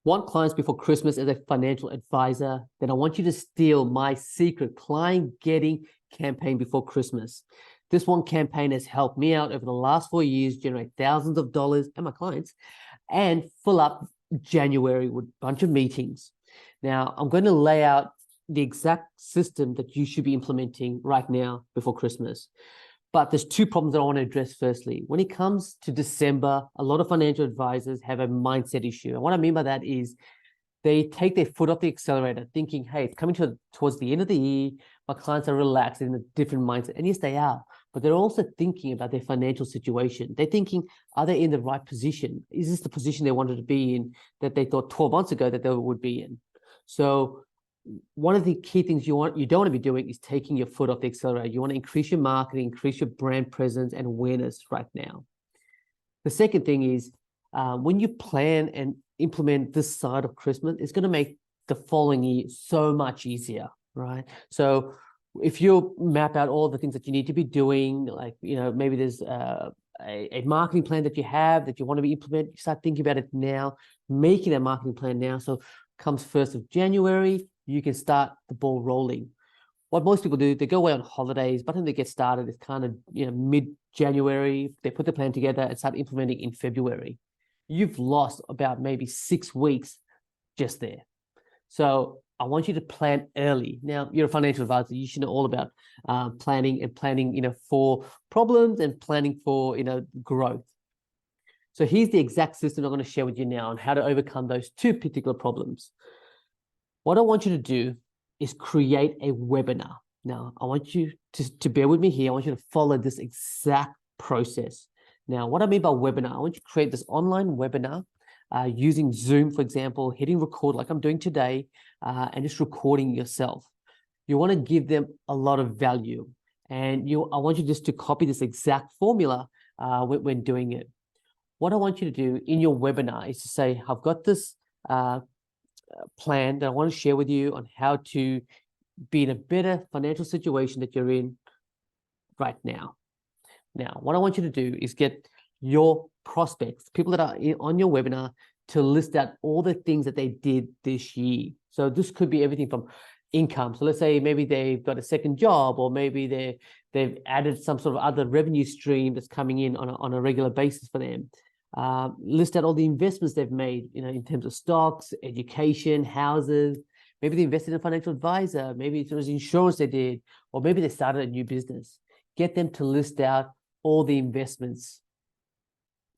Want clients before Christmas as a financial advisor? Then I want you to steal my secret client getting campaign before Christmas. This one campaign has helped me out over the last 4 years, generate thousands of dollars and my clients, and fill up January with a bunch of meetings. Now, I'm going to lay out the exact system that you should be implementing right now before Christmas. But there's two problems that I want to address firstly. When it comes to December, a lot of financial advisors have a mindset issue. And what I mean by that is they take their foot off the accelerator thinking, hey, it's coming towards the end of the year. My clients are relaxed in a different mindset. And yes, they are. But they're also thinking about their financial situation. They're thinking, are they in the right position? Is this the position they wanted to be in that they thought 12 months ago that they would be in? So one of the key things you don't want to be doing is taking your foot off the accelerator. You want to increase your marketing, increase your brand presence and awareness right now. The second thing is when you plan and implement this side of Christmas, it's going to make the following year so much easier, right? So if you map out all the things that you need to be doing, like, maybe there's a marketing plan that you have that you want to be implementing, you start thinking about it now, making that marketing plan now. So comes 1st of January, you can start the ball rolling. What most people do, they go away on holidays, but then they get started, it's kind of mid-January, they put the plan together and start implementing in February. You've lost about maybe 6 weeks just there. So I want you to plan early. Now, you're a financial advisor, you should know all about planning for problems and planning for growth. So here's the exact system I'm going to share with you now on how to overcome those two particular problems. What I want you to do is create a webinar. Now, I want you to bear with me here. I want you to follow this exact process. Now, what I mean by webinar, I want you to create this online webinar using Zoom, for example, hitting record like I'm doing today, and just recording yourself. You want to give them a lot of value. And I want you just to copy this exact formula when doing it. What I want you to do in your webinar is to say, I've got this plan that I want to share with you on how to be in a better financial situation that you're in right now. Now, what I want you to do is get your prospects, people that are on your webinar, to list out all the things that they did this year. So this could be everything from income. So let's say maybe they've got a second job, or maybe they've added some sort of other revenue stream that's coming in on a regular basis for them. List out all the investments they've made, in terms of stocks, education, houses. Maybe they invested in a financial advisor. Maybe it was insurance they did, or maybe they started a new business. Get them to list out all the investments.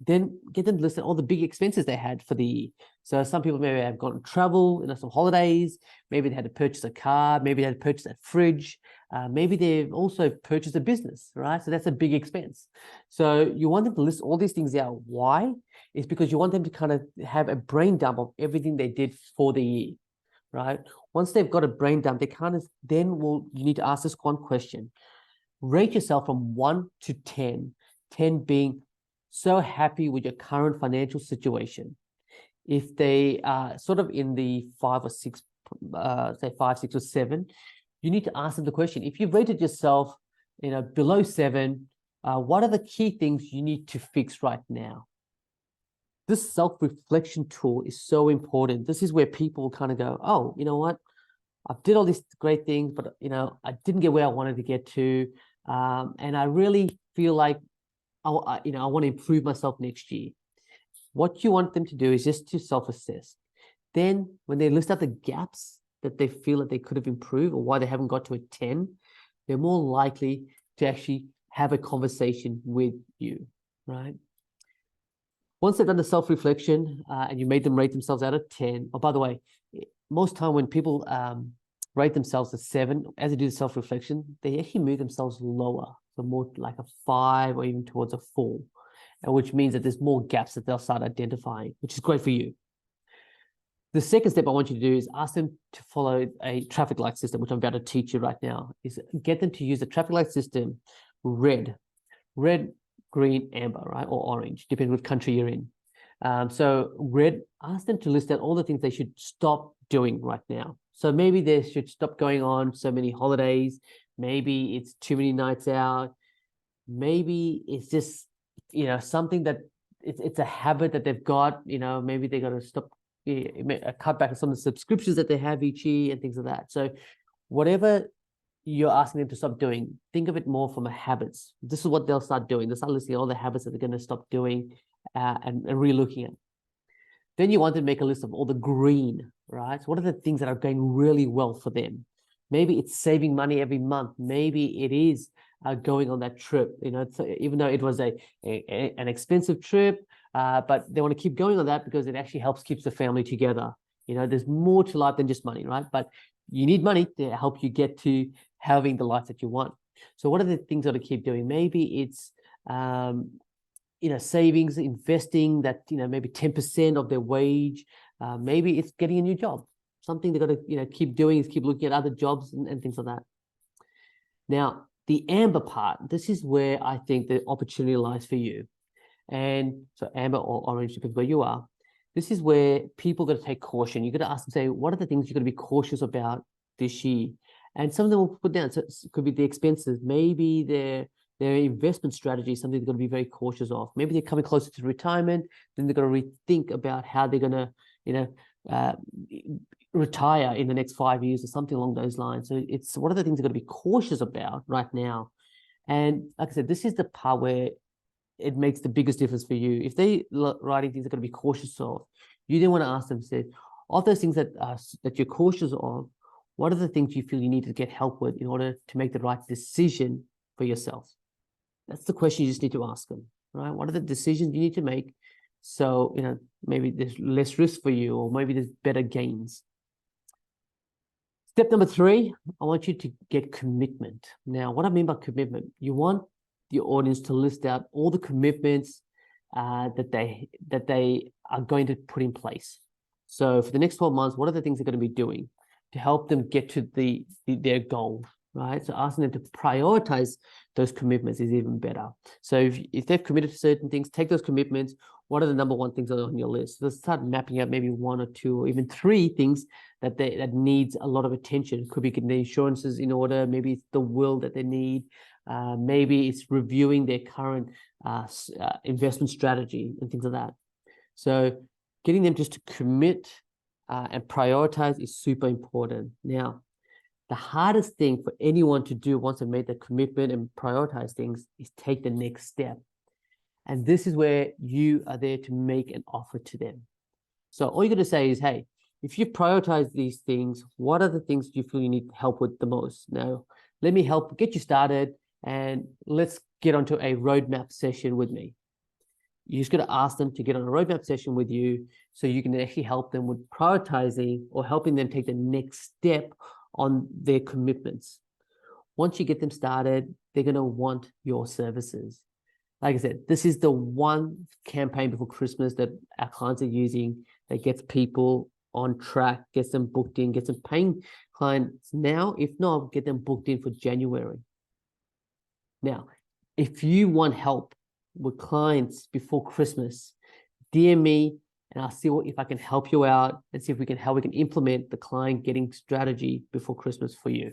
Then get them to list out all the big expenses they had for the year. So some people maybe have gone to travel, some holidays. Maybe they had to purchase a car. Maybe they had to purchase a fridge. Maybe they've also purchased a business, right? So that's a big expense. So you want them to list all these things out. Why? It's because you want them to kind of have a brain dump of everything they did for the year, right? Once they've got a brain dump, you need to ask this one question. Rate yourself from 1 to 10, 10 being so happy with your current financial situation. If they are sort of in the 5 or 6, say 5, 6 or 7, you need to ask them the question. If you've rated yourself, below 7, what are the key things you need to fix right now? This self-reflection tool is so important. This is where people kind of go, oh, you know what? I did all these great things, but I didn't get where I wanted to get to, and I really feel like I want to improve myself next year. What you want them to do is just to self-assess. Then when they list out the gaps that they feel that they could have improved or why they haven't got to a 10, they're more likely to actually have a conversation with you, right? Once they've done the self-reflection and you made them rate themselves out of 10, oh, by the way, most time when people rate themselves a 7, as they do the self-reflection, they actually move themselves lower, so more like a 5 or even towards a 4, which means that there's more gaps that they'll start identifying, which is great for you. The second step I want you to do is ask them to follow a traffic light system, which I'm about to teach you right now, is get them to use the traffic light system, red, green, amber, right? Or orange, depending what country you're in. So red, ask them to list out all the things they should stop doing right now. So maybe they should stop going on so many holidays. Maybe it's too many nights out. Maybe it's just, something that it's a habit that they've got, maybe they got to stop cut back on some of the subscriptions that they have each year and things like that. So whatever you're asking them to stop doing, think of it more from a habits. This is what they'll start doing. They'll start listing all the habits that they're going to stop doing and re-looking at. Then you want to make a list of all the green, right? So what are the things that are going really well for them? Maybe it's saving money every month. Maybe it is going on that trip. Even though it was an expensive trip, but they want to keep going on that because it actually keeps the family together. There's more to life than just money, right? But you need money to help you get to having the life that you want. So what are the things that to keep doing? Maybe it's savings, investing that maybe 10% of their wage. Maybe it's getting a new job. Something they've got to keep doing is keep looking at other jobs and things like that. Now, the amber part, this is where I think the opportunity lies for you. And so amber or orange, depends where you are. This is where people got to take caution. You got to ask them, say, what are the things you're going to be cautious about this year? And some of them will put down. So it could be the expenses. Maybe their investment strategy is something they're going to be very cautious of. Maybe they're coming closer to retirement. Then they're going to rethink about how they're going to, retire in the next 5 years or something along those lines. So it's what are the things they're going to be cautious about right now? And like I said, this is the part where it makes the biggest difference for you. If they writing things they're going to be cautious of, you then want to ask them, say, of those things that you're cautious of, what are the things you feel you need to get help with in order to make the right decision for yourself? That's the question you just need to ask them, right? What are the decisions you need to make? So, maybe there's less risk for you, or maybe there's better gains. Step number 3, I want you to get commitment. Now, what I mean by commitment, you want the audience to list out all the commitments that they are going to put in place. So for the next 12 months, what are the things they're going to be doing to help them get to their goal, right? So asking them to prioritize those commitments is even better. So if they've committed to certain things, take those commitments. What are the number 1 things on your list? Let's start mapping out maybe 1 or 2 or even 3 things that needs a lot of attention. It could be getting the insurances in order. Maybe it's the will that they need. Maybe it's reviewing their current investment strategy and things like that. So getting them just to commit and prioritize is super important. Now, the hardest thing for anyone to do once they've made the commitment and prioritize things is take the next step. And this is where you are there to make an offer to them. So all you're going to say is, hey, if you prioritize these things, what are the things you feel you need help with the most? Now, let me help get you started and let's get onto a roadmap session with me. You just got to ask them to get on a roadmap session with you so you can actually help them with prioritizing or helping them take the next step on their commitments. Once you get them started, they're going to want your services. Like I said, this is the one campaign before Christmas that our clients are using that gets people on track, gets them booked in, gets them paying clients now. If not, get them booked in for January. Now, if you want help with clients before Christmas, DM me and I'll see if I can help you out and see if we can implement the client getting strategy before Christmas for you.